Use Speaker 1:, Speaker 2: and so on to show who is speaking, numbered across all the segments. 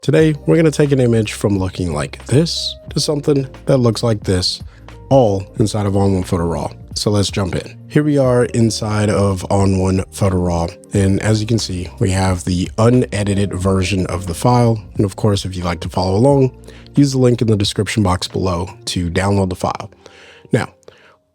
Speaker 1: Today, we're going to take an image from looking like this to something that looks like this, all inside of ON1 Photo RAW. So let's jump in. Here we are inside of ON1 Photo RAW. And as you can see, we have the unedited version of the file. And of course, if you'd like to follow along, use the link in the description box below to download the file. Now,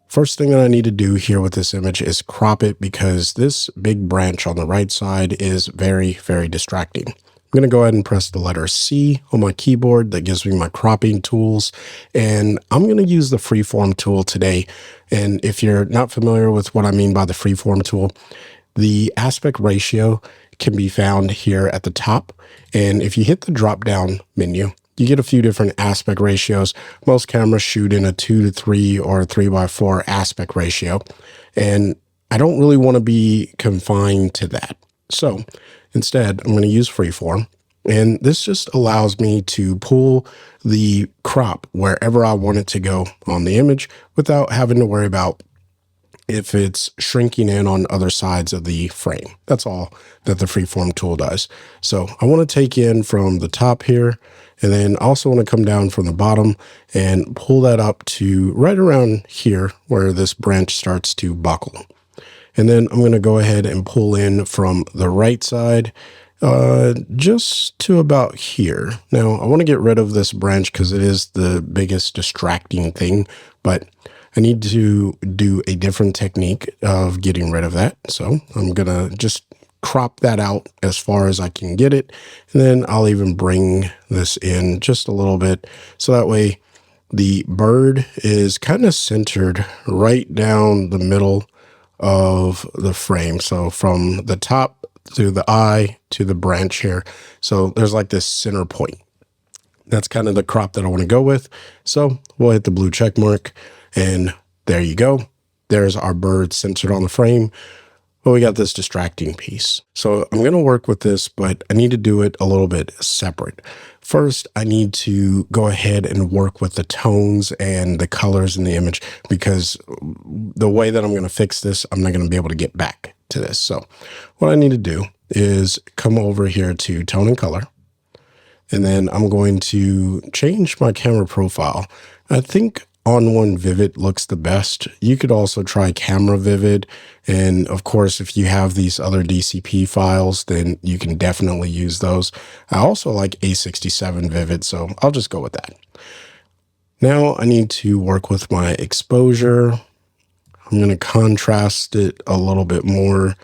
Speaker 1: first thing that I need to do here with this image is crop it because this big branch on the right side is very, very distracting. I'm going to go ahead and press the letter C on my keyboard. That gives me my cropping tools. And I'm going to use the freeform tool today. And if you're not familiar with what I mean by the freeform tool, the aspect ratio can be found here at the top. And if you hit the drop down menu, you get a few different aspect ratios. Most cameras shoot in a 2:3 or a 3:4 aspect ratio. And I don't really want to be confined to that. So instead, I'm going to use freeform, and this just allows me to pull the crop wherever I want it to go on the image without having to worry about if it's shrinking in on other sides of the frame. That's all that the freeform tool does. So I want to take in from the top here, and then also want to come down from the bottom and pull that up to right around here where this branch starts to buckle. And then I'm going to go ahead and pull in from the right side just to about here. Now, I want to get rid of this branch because it is the biggest distracting thing, but I need to do a different technique of getting rid of that. So I'm going to just crop that out as far as I can get it. And then I'll even bring this in just a little bit. So that way the bird is kind of centered right down the middle of the frame. So from the top to the eye to the branch here. So there's like this center point. That's kind of the crop that I want to go with. So we'll hit the blue check mark and there you go. There's our bird centered on the frame. But we got this distracting piece. So I'm going to work with this, but I need to do it a little bit separate. First, I need to go ahead and work with the tones and the colors in the image because the way that I'm going to fix this, I'm not going to be able to get back to this. So what I need to do is come over here to tone and color. And then I'm going to change my camera profile. I think ON1 Vivid looks the best. You could also try Camera Vivid. And of course, if you have these other DCP files, then you can definitely use those. I also like A67 Vivid, so I'll just go with that. Now I need to work with my exposure. I'm going to contrast it a little bit more.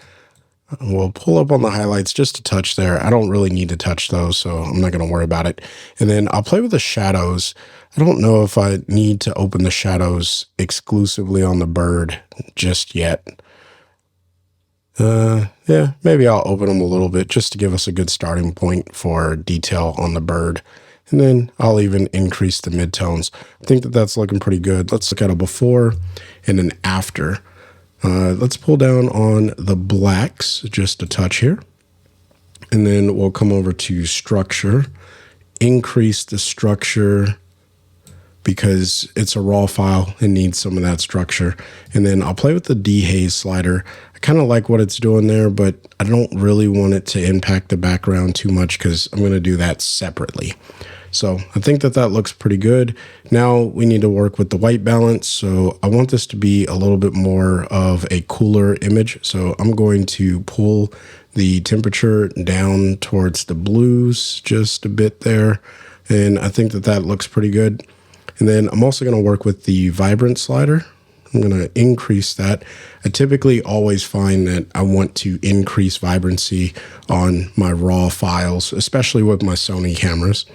Speaker 1: We'll pull up on the highlights just a touch there. I don't really need to touch those, so I'm not going to worry about it. And then I'll play with the shadows. I don't know if I need to open the shadows exclusively on the bird just yet. Yeah, maybe I'll open them a little bit just to give us a good starting point for detail on the bird. And then I'll even increase the midtones. I think that that's looking pretty good. Let's look at a before and an after. Let's pull down on the blacks just a touch here. And then we'll come over to structure, increase the structure because it's a raw file and needs some of that structure. And then I'll play with the dehaze slider. I kind of like what it's doing there, but I don't really want it to impact the background too much because I'm going to do that separately. So I think that that looks pretty good. Now we need to work with the white balance. So I want this to be a little bit more of a cooler image. So I'm going to pull the temperature down towards the blues just a bit there. And I think that that looks pretty good. And then I'm also going to work with the vibrant slider. I'm going to increase that. I typically always find that I want to increase vibrancy on my raw files, especially with my Sony cameras.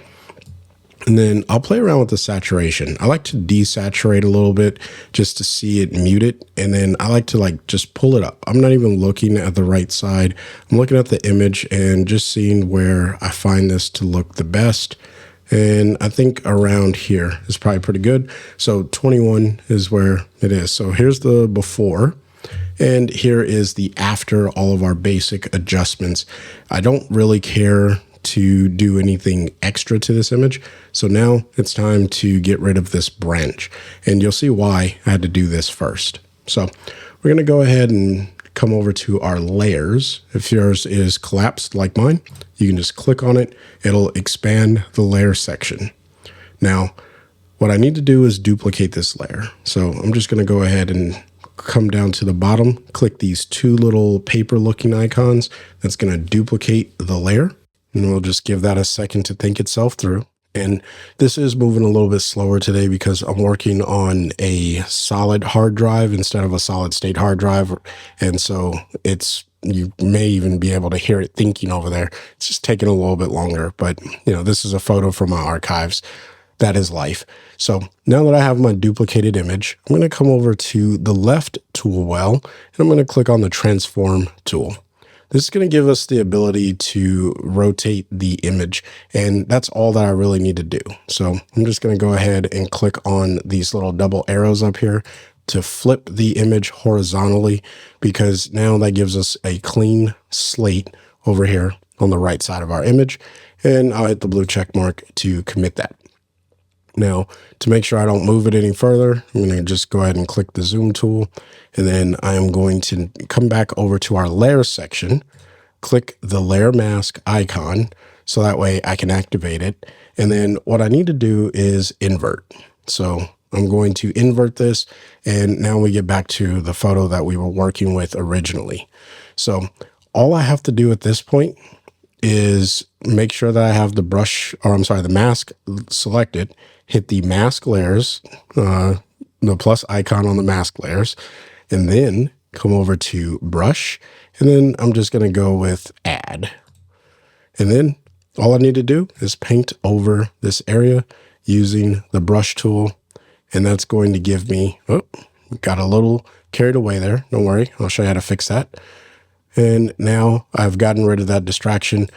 Speaker 1: And then I'll play around with the saturation. I like to desaturate a little bit just to see it muted. And then I like to just pull it up. I'm not even looking at the right side. I'm looking at the image and just seeing where I find this to look the best. And I think around here is probably pretty good. So 21 is where it is. So here's the before. And here is the after all of our basic adjustments. I don't really care to do anything extra to this image. So now it's time to get rid of this branch. And you'll see why I had to do this first. So we're going to go ahead and come over to our layers. If yours is collapsed like mine, you can just click on it. It'll expand the layer section. Now, what I need to do is duplicate this layer. So I'm just going to go ahead and come down to the bottom, click these two little paper looking icons. That's going to duplicate the layer. And we'll just give that a second to think itself through. And this is moving a little bit slower today because I'm working on a solid hard drive instead of a solid state hard drive. And so you may even be able to hear it thinking over there. It's just taking a little bit longer, but this is a photo from my archives. That is life. So now that I have my duplicated image, I'm going to come over to the left tool well, and I'm going to click on the transform tool. This is going to give us the ability to rotate the image, and that's all that I really need to do. So I'm just going to go ahead and click on these little double arrows up here to flip the image horizontally, because now that gives us a clean slate over here on the right side of our image, and I'll hit the blue check mark to commit that. Now, to make sure I don't move it any further, I'm going to just go ahead and click the zoom tool, and then I am going to come back over to our layer section, click the layer mask icon, so that way I can activate it. And then what I need to do is invert. So I'm going to invert this, and now we get back to the photo that we were working with originally. So all I have to do at this point is make sure that I have the mask selected, hit the mask layers, the plus icon on the mask layers, and then come over to brush. And then I'm just going to go with add. And then all I need to do is paint over this area using the brush tool. And that's going to give me, got a little carried away there. Don't worry, I'll show you how to fix that. And now I've gotten rid of that distraction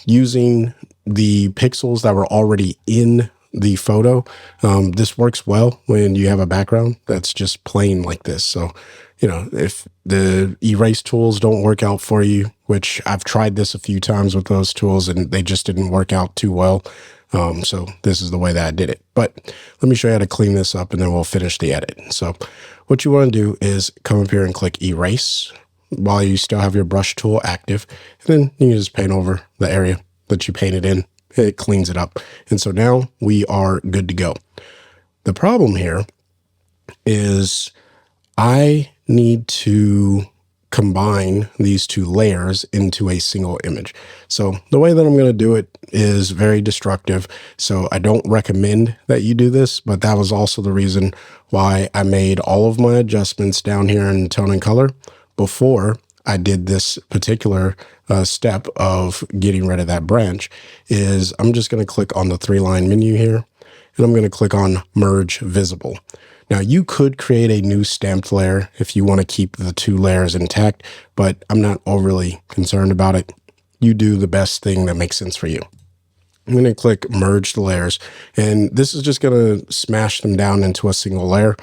Speaker 1: using the pixels that were already in the photo. This works well when you have a background that's just plain like this. So, if the erase tools don't work out for you, which I've tried this a few times with those tools and they just didn't work out too well. So this is the way that I did it. But let me show you how to clean this up and then we'll finish the edit. So what you want to do is come up here and click erase while you still have your brush tool active. And then you can just paint over the area that you painted in. It cleans it up. And so now we are good to go. The problem here is I need to combine these two layers into a single image. So the way that I'm going to do it is very destructive. So I don't recommend that you do this, but that was also the reason why I made all of my adjustments down here in tone and color before I did this particular step of getting rid of that branch. Is I'm just going to click on the 3-line menu here, and I'm going to click on merge visible. Now you could create a new stamped layer if you want to keep the two layers intact, but I'm not overly concerned about it. You do the best thing that makes sense for you. I'm going to click merge the layers, and this is just going to smash them down into a single layer.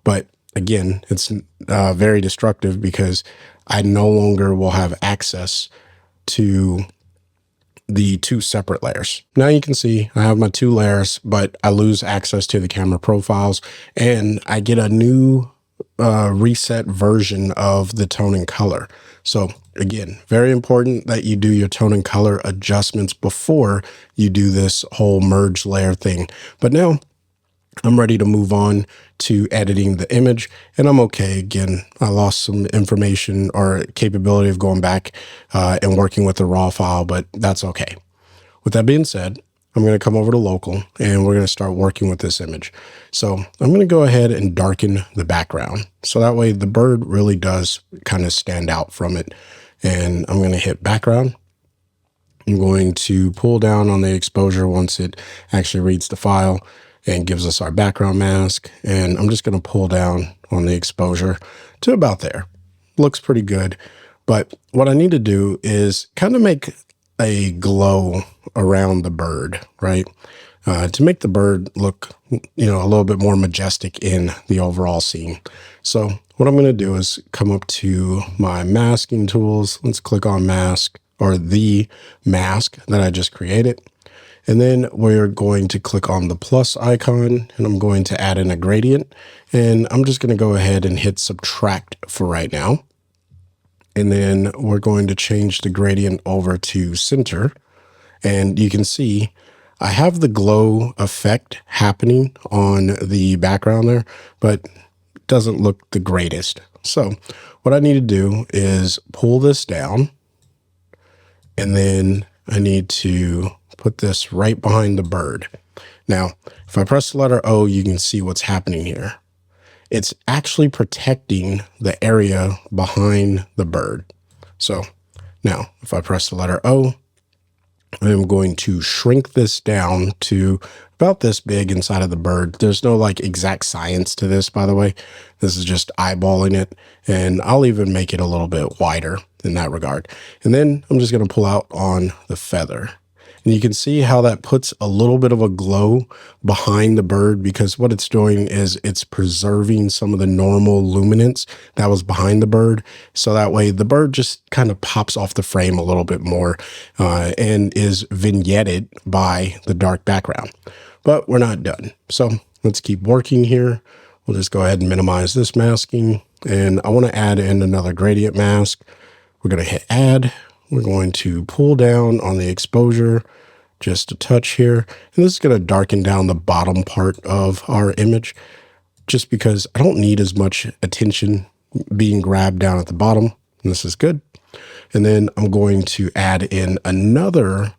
Speaker 1: But again, it's very destructive because I no longer will have access to the two separate layers. Now you can see I have my two layers, but I lose access to the camera profiles, and I get a new reset version of the tone and color. So again, very important that you do your tone and color adjustments before you do this whole merge layer thing. But now I'm ready to move on to editing the image, and I'm okay. Again, I lost some information or capability of going back and working with the raw file, but that's okay. With that being said, I'm going to come over to local and we're going to start working with this image. So I'm going to go ahead and darken the background. So that way the bird really does kind of stand out from it. And I'm going to hit background. I'm going to pull down on the exposure once it actually reads the file and gives us our background mask. And I'm just going to pull down on the exposure to about there. Looks pretty good. But what I need to do is kind of make a glow around the bird, right? To make the bird look, a little bit more majestic in the overall scene. So what I'm going to do is come up to my masking tools. Let's click on mask, or the mask that I just created. And then we're going to click on the plus icon, and I'm going to add in a gradient. And I'm just going to go ahead and hit subtract for right now. And then we're going to change the gradient over to center. And you can see I have the glow effect happening on the background there, but it doesn't look the greatest. So what I need to do is pull this down, and then I need to put this right behind the bird. Now, if I press the letter O, you can see what's happening here. It's actually protecting the area behind the bird. So now if I press the letter O, I'm going to shrink this down to about this big inside of the bird. There's no like exact science to this, by the way. This is just eyeballing it, and I'll even make it a little bit wider in that regard. And then I'm just going to pull out on the feather. And you can see how that puts a little bit of a glow behind the bird, because what it's doing is it's preserving some of the normal luminance that was behind the bird. So that way the bird just kind of pops off the frame a little bit more and is vignetted by the dark background. But we're not done. So let's keep working here. We'll just go ahead and minimize this masking. And I want to add in another gradient mask. We're going to hit add. We're going to pull down on the exposure just a touch here. And this is going to darken down the bottom part of our image, just because I don't need as much attention being grabbed down at the bottom. And this is good. And then I'm going to add in another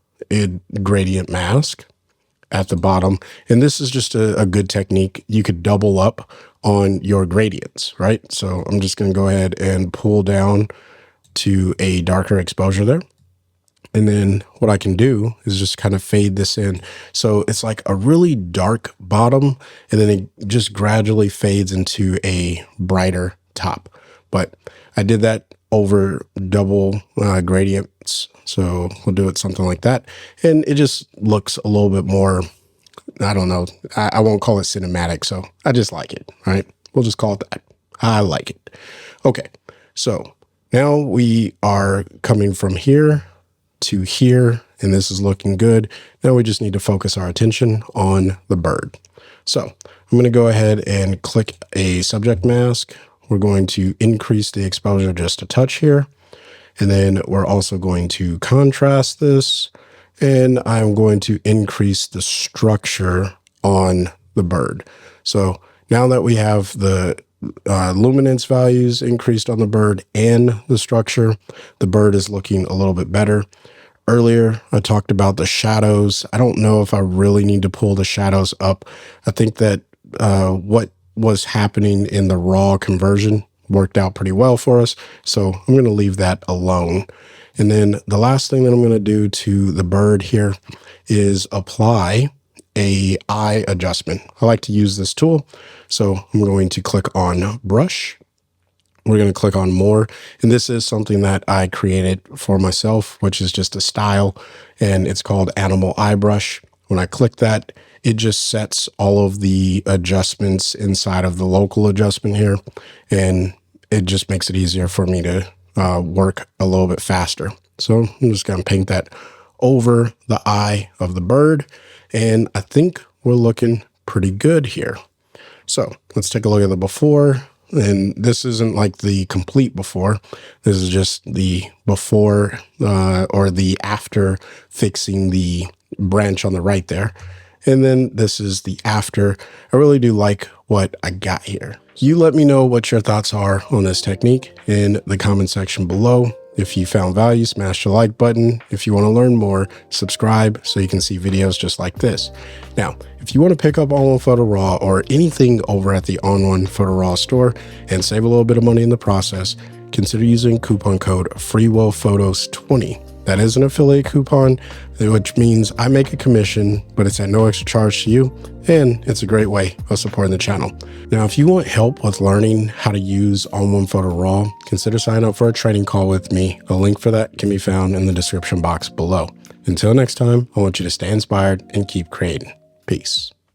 Speaker 1: gradient mask at the bottom. And this is just a good technique. You could double up on your gradients, right? So I'm just going to go ahead and pull down to a darker exposure there. And then what I can do is just kind of fade this in. So it's like a really dark bottom, and then it just gradually fades into a brighter top. But I did that over double gradients. So we'll do it something like that. And it just looks a little bit more, I don't know, I won't call it cinematic. So I just like it, right? We'll just call it that. I like it. Okay, so now we are coming from here to here, and this is looking good. Now we just need to focus our attention on the bird. So I'm going to go ahead and click a subject mask. We're going to increase the exposure just a touch here. And then we're also going to contrast this, and I'm going to increase the structure on the bird. So now that we have the luminance values increased on the bird and the structure, the bird is looking a little bit better. Earlier, I talked about the shadows. I don't know if I really need to pull the shadows up. I think that what was happening in the raw conversion worked out pretty well for us. So I'm going to leave that alone. And then the last thing that I'm going to do to the bird here is apply a eye adjustment. I like to use this tool. So I'm going to click on brush. We're going to click on more. And this is something that I created for myself, which is just a style, and it's called animal eye brush. When I click that, it just sets all of the adjustments inside of the local adjustment here. And it just makes it easier for me to work a little bit faster. So I'm just going to paint that over the eye of the bird. And I think we're looking pretty good here. So let's take a look at the before. And this isn't like the complete before. This is just the before or the after fixing the branch on the right there. And then this is the after. I really do like what I got here. You let me know what your thoughts are on this technique in the comment section below. If you found value, smash the like button. If you want to learn more, subscribe so you can see videos just like this. Now, if you want to pick up ON1 Photo RAW or anything over at the ON1 Photo RAW store and save a little bit of money in the process, consider using coupon code FreeWellPhotos20. That is an affiliate coupon, which means I make a commission, but it's at no extra charge to you, and it's a great way of supporting the channel. Now, if you want help with learning how to use ON1 Photo RAW, consider signing up for a training call with me. A link for that can be found in the description box below. Until next time, I want you to stay inspired and keep creating. Peace.